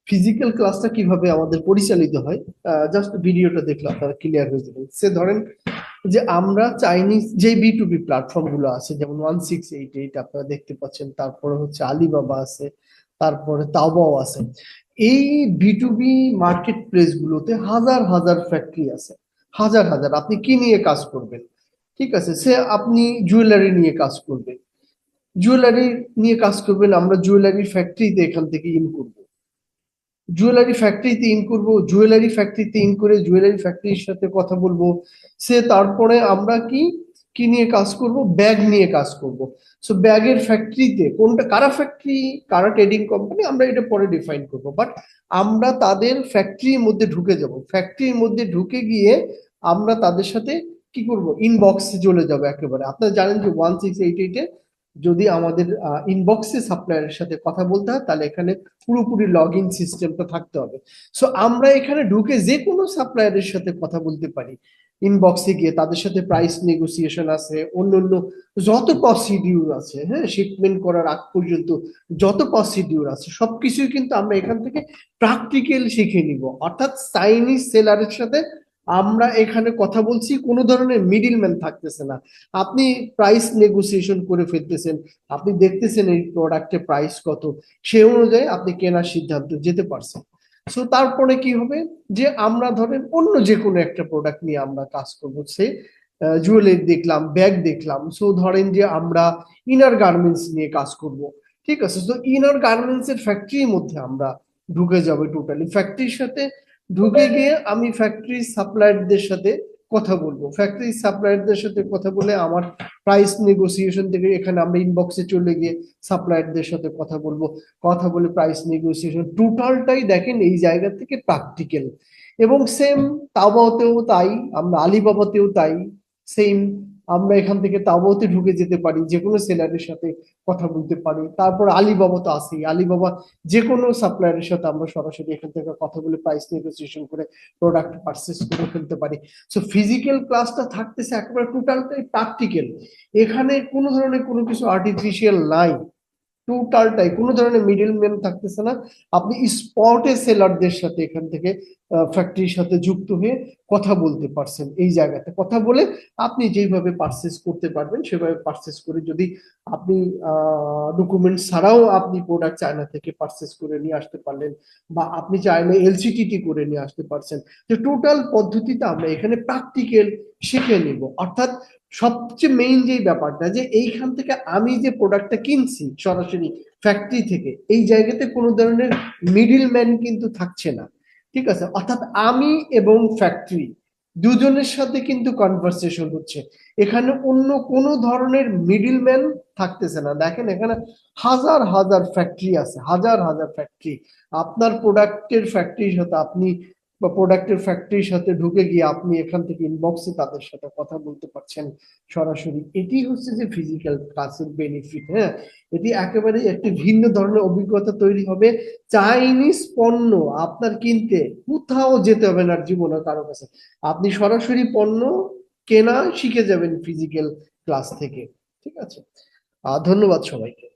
Physical ক্লাসটা কিভাবে আমাদের পরিচালিত হয়, জাস্ট ভিডিওটা দেখলে আপনারা ক্লিয়ার হয়ে যাবেন। সে ধরেন যে আমরা চাইনিজ যে B2B প্ল্যাটফর্ম গুলো আছে, যেমন 1688 আপনারা দেখতে পাচ্ছেন, তারপরে হচ্ছে আলিবাবা আছে, তারপরে তাওবাও আছে। এই B2B মার্কেট প্লেস গুলোতে হাজার হাজার ফ্যাক্টরি আছে, হাজার হাজার। আপনি কি নিয়ে কাজ করবেন? ঠিক আছে, সে আপনি জুয়েলারি নিয়ে কাজ করবেন, জুয়েলারি নিয়ে কাজ করবেন, আমরা জুয়েলারি ফ্যাক্টরিতে এখান থেকে ইন করবো, জুয়েলারি ফ্যাক্টরিতে ইন করব, জুয়েলারি ফ্যাক্টরিতে ইন করে জুয়েলারি ফ্যাক্টরির সাথে কথা বলবো। সে তারপরে আমরা কি কি নিয়ে কাজ করব? ব্যাগ নিয়ে কাজ করব। সো ব্যাগের ফ্যাক্টরিতে কোনটা, কারা ফ্যাক্টরি, কারা ট্রেডিং কোম্পানি, আমরা এটা পরে ডিফাইন করব। বাট আমরা তাদের ফ্যাক্টরির মধ্যে ঢুকে যাব, ফ্যাক্টরির মধ্যে ঢুকে গিয়ে আমরা তাদের সাথে কি করব? ইনবক্সে চলে যাবো একেবারে। আপনারা জানেন যে 1688 যদি আমাদের ইনবক্সে সাপ্লায়ারের সাথে কথা বলতে হয়, তাহলে এখানে পুরোপুরি লগ ইন সিস্টেমটা থাকতে হবে। সো আমরা এখানে ঢুকে যে কোনো সাপ্লায়ারের সাথে কথা বলতে পারি, ইনবক্সে গিয়ে তাদের সাথে প্রাইস নেগোসিয়েশন আছে, অন্যান্য যত প্রসিডিউর আছে, হ্যাঁ, শিপমেন্ট করার আগ পর্যন্ত যত প্রসিডিউর আছে সবকিছুই কিন্তু আমরা এখান থেকে প্র্যাকটিক্যাল শিখে নিব। অর্থাৎ চাইনিজ সেলারের সাথে আমরা এখানে কথা বলছি, কোনো ধরনের মিডিল ম্যান থাকতেছে না। আপনি প্রাইস নেগোসিয়েশন করে ফেলতেছেন, আপনি দেখতেছেন এই প্রোডাক্টের প্রাইস কত, সেই অনুযায়ী আপনি কেনার সিদ্ধান্ত যেতে পারছেন। সো তারপরে কি হবে, যে আমরা ধরেন অন্য যে কোনো একটা প্রোডাক্ট নিয়ে আমরা কাজ করবো, সে জুয়েলারি দেখলাম, ব্যাগ দেখলাম। সো ধরেন যে আমরা ইনার গার্মেন্টস নিয়ে কাজ করব, ঠিক আছে। তো ইনার গার্মেন্টস এর ফ্যাক্টরির মধ্যে আমরা ঢুকে যাবো, টোটালি ফ্যাক্টরির সাথে ঢুকে গিয়ে আমি ফ্যাক্টরি সাপ্লায়ারদের সাথে কথা বলবো, ফ্যাক্টরি সাপ্লায়ারদের সাথে কথা বলে আমার প্রাইস নেগোসিয়েশন থেকে এখানে আমরা ইনবক্সে চলে গিয়ে সাপ্লায়ারদের সাথে কথা বলবো, কথা বলে প্রাইস নেগোসিয়েশন টোটালটাই দেখেন এই জায়গা থেকে প্র্যাকটিক্যাল। এবং সেম তাওবাওতেও তাই, আমরা আলিবাবাতেও তাই, সেম আমরা এখান থেকে তাওবাওতে ঢুকে যেতে পারি, যে কোনো সেলারের সাথে কথা বলতে পারি। তারপর আলিবাবা তো আছেই, আলিবাবা যে কোনো সাপ্লায়ারের সাথে আমরা সরাসরি এখান থেকে কথা বলে প্রাইস নেগোসিয়েশন করে প্রোডাক্ট পারচেস করে ফেলতে পারি। সো ফিজিক্যাল ক্লাসটা থাকতেছে একেবারে টোটালটাই প্র্যাকটিক্যাল, এখানে কোনো ধরনের কোনো কিছু আর্টিফিশিয়াল নাই, টোটালটাই কোনো ধরনের মিডল ম্যান থাকতেছে না। আপনি স্পটে সেলারদের সাথে এখান থেকে ফ্যাক্টরির সাথে যুক্ত হয়ে কথা বলতে পারছেন, এই জায়গাতে কথা বলে আপনি যেভাবে পারচেস করতে পারবেন সেভাবে পারচেস করে, যদি আপনি ডকুমেন্ট ছাড়াও আপনি প্রোডাক্ট চায়না থেকে পারচেস করে নিয়ে আসতে পারলেন, বা আপনি চাইলে এলসিটিটি করে নিয়ে আসতে পারছেন। যে টোটাল পদ্ধতিটা আমরা এখানে প্র্যাকটিক্যাল শিখে নিব। অর্থাৎ সবচেয়ে মেইন যে ব্যাপারটা, যে এইখান থেকে আমি যে প্রোডাক্টটা কিনছি সরাসরি ফ্যাক্টরি থেকে, এই জায়গাতে কোনো ধরনের মিডিল ম্যান কিন্তু থাকছে না, ঠিক আছে। অর্থাৎ আমি এবং ফ্যাক্টরি দুজনের সাথে কিন্তু কনভারসেশন হচ্ছে, এখানে অন্য কোনো ধরনের মিডিল ম্যান থাকতেছে না। দেখেন এখানে হাজার হাজার ফ্যাক্টরি আছে, হাজার হাজার ফ্যাক্টরি। আপনার প্রোডাক্টের ফ্যাক্টরির সাথে আপনি, বা প্রোডাক্টের ফ্যাক্টরির সাথে ঢুকে গিয়ে আপনি এখান থেকে ইনবক্সে তাদের সাথে কথা বলতে পারছেন সরাসরি। এটি হচ্ছে যে ফিজিক্যাল ক্লাসের বেনিফিট। হ্যাঁ, এটি একেবারে একটি ভিন্ন ধরনের অভিজ্ঞতা তৈরি হবে। চাইনিজ পণ্য আপনার কিনতে কোথাও যেতে হবে না জীবনে কারো কাছে, আপনি সরাসরি পণ্য কেনা শিখে যাবেন ফিজিক্যাল ক্লাস থেকে। ঠিক আছে, ধন্যবাদ সবাইকে।